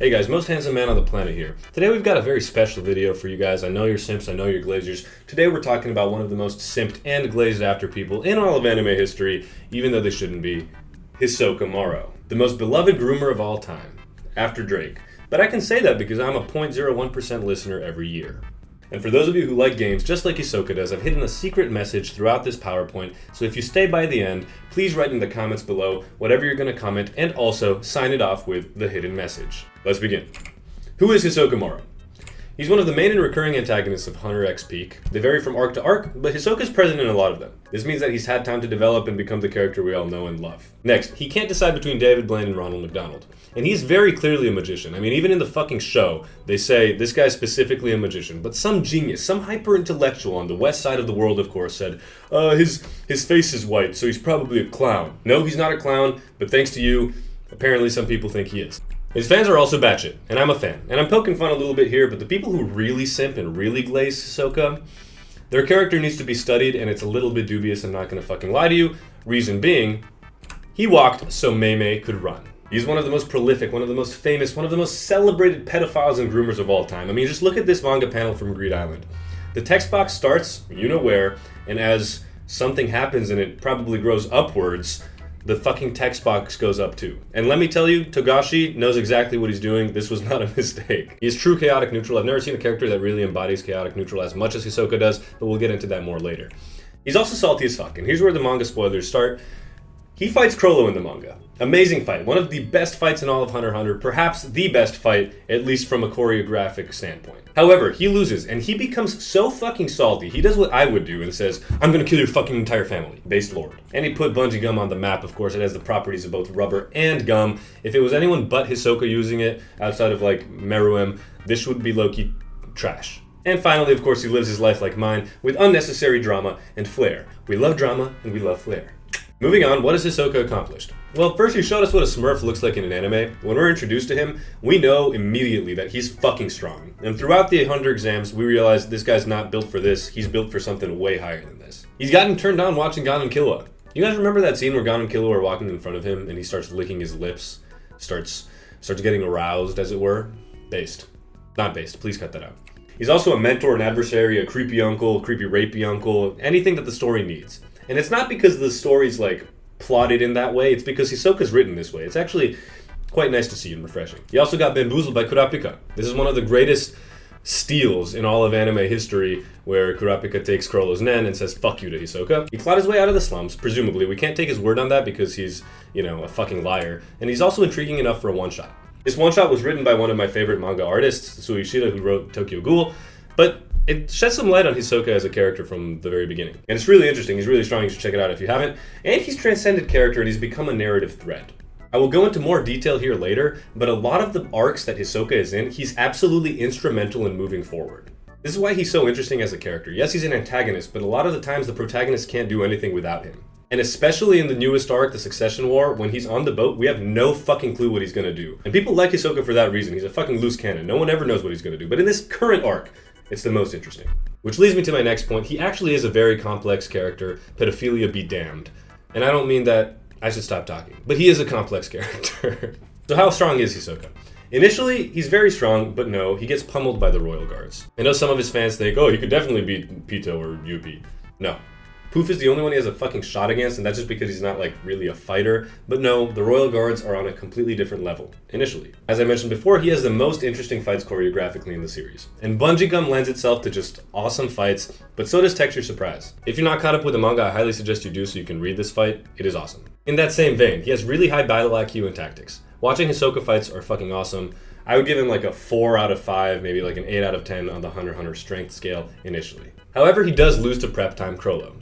Hey guys, most handsome man on the planet here. Today we've got a very special video for you guys. I know you're simps, I know you're glazers. Today we're talking about one of the most simped and glazed after people in all of anime history, even though they shouldn't be, Hisoka, the most beloved groomer of all time, after Drake. But I can say that because I'm a 0.01% listener every year. And for those of you who like games, just like Hisoka does, I've hidden a secret message throughout this PowerPoint, so if you stay by the end, please write in the comments below whatever you're going to comment, and also sign it off with the hidden message. Let's begin. Who is Hisoka? He's one of the main and recurring antagonists of Hunter x Peak. They vary from arc to arc, but Hisoka's present in a lot of them. This means that he's had time to develop and become the character we all know and love. Next, he can't decide between David Blaine and Ronald McDonald. And he's very clearly a magician. I mean, even in the fucking show, they say this guy's specifically a magician. But some genius, some hyper-intellectual on the west side of the world, of course, said, his face is white, so he's probably a clown. No, he's not a clown, but thanks to you, apparently some people think he is. His fans are also batshit, and I'm a fan. And I'm poking fun a little bit here, but the people who really simp and really glaze Hisoka, their character needs to be studied, and it's a little bit dubious, I'm not gonna fucking lie to you. Reason being, he walked so Mei could run. He's one of the most prolific, one of the most famous, one of the most celebrated pedophiles and groomers of all time. I mean, just look at this manga panel from Greed Island. The text box starts, you know where, and as something happens and it probably grows upwards, the fucking text box goes up too. And let me tell you, Togashi knows exactly what he's doing. This was not a mistake. He is true chaotic neutral. I've never seen a character that really embodies chaotic neutral as much as Hisoka does, but we'll get into that more later. He's also salty as fuck, and here's where the manga spoilers start. He fights Crollo in the manga. Amazing fight. One of the best fights in all of Hunter x Hunter. Perhaps the best fight, at least from a choreographic standpoint. However, he loses, and he becomes so fucking salty, he does what I would do and says, I'm gonna kill your fucking entire family. Based lord. And he put Bungee Gum on the map, of course. It has the properties of both rubber and gum. If it was anyone but Hisoka using it, outside of like Meruem, this would be low-key trash. And finally, of course, he lives his life like mine, with unnecessary drama and flair. We love drama, and we love flair. Moving on, what has Hisoka accomplished? Well, first he showed us what a Smurf looks like in an anime. When we're introduced to him, we know immediately that he's fucking strong. And throughout the Hunter exams, we realize this guy's not built for this, he's built for something way higher than this. He's gotten turned on watching Gon and Killua. You guys remember that scene where Gon and Killua are walking in front of him and he starts licking his lips? Starts getting aroused, as it were? Based. Not based, please cut that out. He's also a mentor, an adversary, a creepy uncle, creepy rapey uncle, anything that the story needs. And it's not because the story's like plotted in that way, it's because Hisoka's written this way. It's actually quite nice to see and refreshing. He also got bamboozled by Kurapika. This is one of the greatest steals in all of anime history, where Kurapika takes Crollo's nen and says fuck you to Hisoka. He clawed his way out of the slums, presumably. We can't take his word on that because he's, a fucking liar. And he's also intriguing enough for a one-shot. This one-shot was written by one of my favorite manga artists, Sui Ishida, who wrote Tokyo Ghoul, but it sheds some light on Hisoka as a character from the very beginning. And it's really interesting, he's really strong, you should check it out if you haven't. And he's transcended character and he's become a narrative thread. I will go into more detail here later, but a lot of the arcs that Hisoka is in, he's absolutely instrumental in moving forward. This is why he's so interesting as a character. Yes, he's an antagonist, but a lot of the times the protagonist can't do anything without him. And especially in the newest arc, the Succession War, when he's on the boat, we have no fucking clue what he's gonna do. And people like Hisoka for that reason. He's a fucking loose cannon. No one ever knows what he's gonna do. But in this current arc, it's the most interesting. Which leads me to my next point. He actually is a very complex character. Pedophilia be damned. And I don't mean that I should stop talking, but he is a complex character. So how strong is Hisoka? Initially, he's very strong, but no, he gets pummeled by the Royal Guards. I know some of his fans think, oh, he could definitely beat Pito or Yuppie. No. Poof is the only one he has a fucking shot against, and that's just because he's not like really a fighter. But no, the Royal Guards are on a completely different level, initially. As I mentioned before, he has the most interesting fights choreographically in the series. And Bungee Gum lends itself to just awesome fights, but so does Texture Surprise. If you're not caught up with the manga, I highly suggest you do so you can read this fight. It is awesome. In that same vein, he has really high battle IQ and tactics. Watching Hisoka fights are fucking awesome. I would give him like a 4 out of 5, maybe like an 8 out of 10 on the Hunter x Hunter strength scale initially. However, he does lose to prep time Crollo.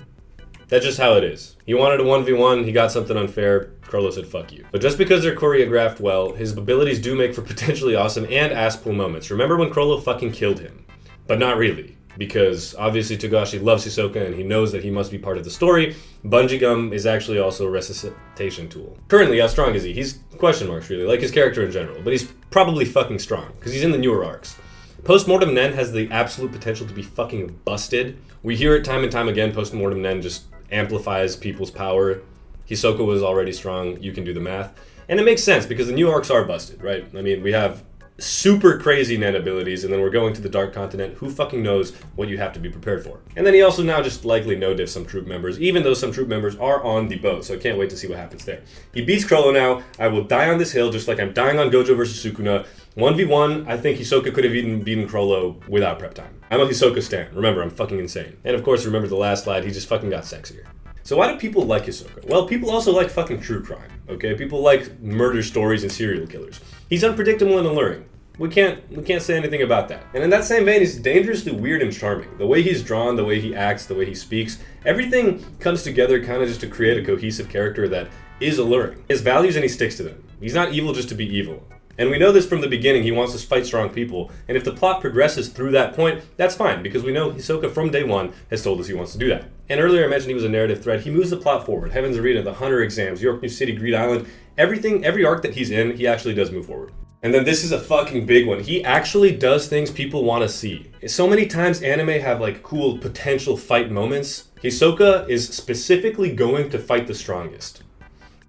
That's just how it is. He wanted a 1v1, he got something unfair, Crollo said fuck you. But just because they're choreographed well, his abilities do make for potentially awesome and ass-pull moments. Remember when Crollo fucking killed him? But not really, because obviously Togashi loves Hisoka and he knows that he must be part of the story. Bungee Gum is actually also a resuscitation tool. Currently, how strong is he? He's question marks really, like his character in general, but he's probably fucking strong, because he's in the newer arcs. Postmortem Nen has the absolute potential to be fucking busted. We hear it time and time again, Postmortem Nen just amplifies people's power. Hisoka was already strong, you can do the math. And it makes sense because the new arcs are busted, right? I mean, we have super crazy nen abilities, and then we're going to the Dark Continent. Who fucking knows what you have to be prepared for? And then he also now just likely no-diff some troop members, even though some troop members are on the boat, so I can't wait to see what happens there. He beats Crollo now. I will die on this hill just like I'm dying on Gojo versus Sukuna. 1v1, I think Hisoka could have even beaten Crollo without prep time. I'm a Hisoka stan. Remember, I'm fucking insane. And of course, remember the last slide, he just fucking got sexier. So why do people like Hisoka? Well, people also like fucking true crime, okay? People like murder stories and serial killers. He's unpredictable and alluring. We can't say anything about that. And in that same vein, he's dangerously weird and charming. The way he's drawn, the way he acts, the way he speaks, everything comes together kind of just to create a cohesive character that is alluring. He has values and he sticks to them. He's not evil just to be evil. And we know this from the beginning, he wants to fight strong people, and if the plot progresses through that point, that's fine, because we know Hisoka from day one has told us he wants to do that. And earlier I mentioned he was a narrative thread. He moves the plot forward. Heaven's Arena, the Hunter exams, York New City, Greed Island, everything, every arc that he's in, he actually does move forward. And then this is a fucking big one. He actually does things people want to see. So many times anime have like cool potential fight moments. Hisoka is specifically going to fight the strongest.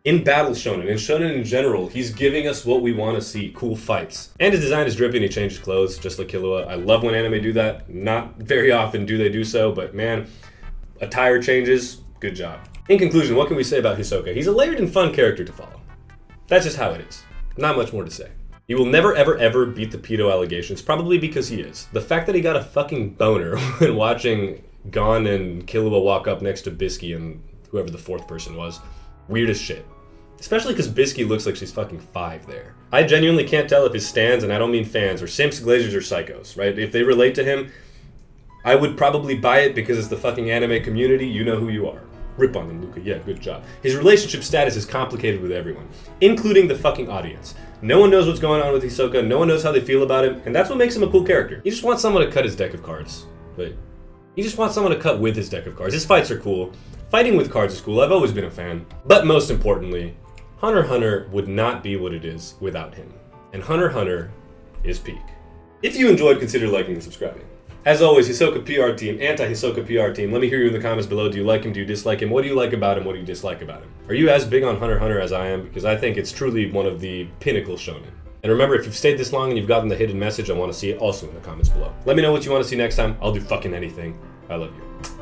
In Battle Shonen, in Shonen in general, he's giving us what we want to see, cool fights. And his design is drippy and he changes clothes, just like Killua. I love when anime do that. Not very often do they do so, but man, attire changes, good job. In conclusion, what can we say about Hisoka? He's a layered and fun character to follow. That's just how it is. Not much more to say. He will never ever ever beat the pedo allegations, probably because he is. The fact that he got a fucking boner when watching Gon and Killua walk up next to Bisky and whoever the fourth person was, weird as shit. Especially because Bisky looks like she's fucking 5 there. I genuinely can't tell if his stans, and I don't mean fans, or simps, glazers, or psychos, right? If they relate to him, I would probably buy it because it's the fucking anime community, you know who you are. Rip on them, Luca, yeah, good job. His relationship status is complicated with everyone, including the fucking audience. No one knows what's going on with Hisoka, no one knows how they feel about him, and that's what makes him a cool character. You just want someone to cut his deck of cards. Wait. You just want someone to cut with his deck of cards. His fights are cool. Fighting with cards is cool, I've always been a fan. But most importantly, Hunter x Hunter would not be what it is without him. And Hunter x Hunter is peak. If you enjoyed, consider liking and subscribing. As always, Hisoka PR team, anti-Hisoka PR team, let me hear you in the comments below. Do you like him? Do you dislike him? What do you like about him? What do you dislike about him? Are you as big on Hunter x Hunter as I am? Because I think it's truly one of the pinnacle shonen. And remember, if you've stayed this long and you've gotten the hidden message, I want to see it also in the comments below. Let me know what you want to see next time. I'll do fucking anything. I love you.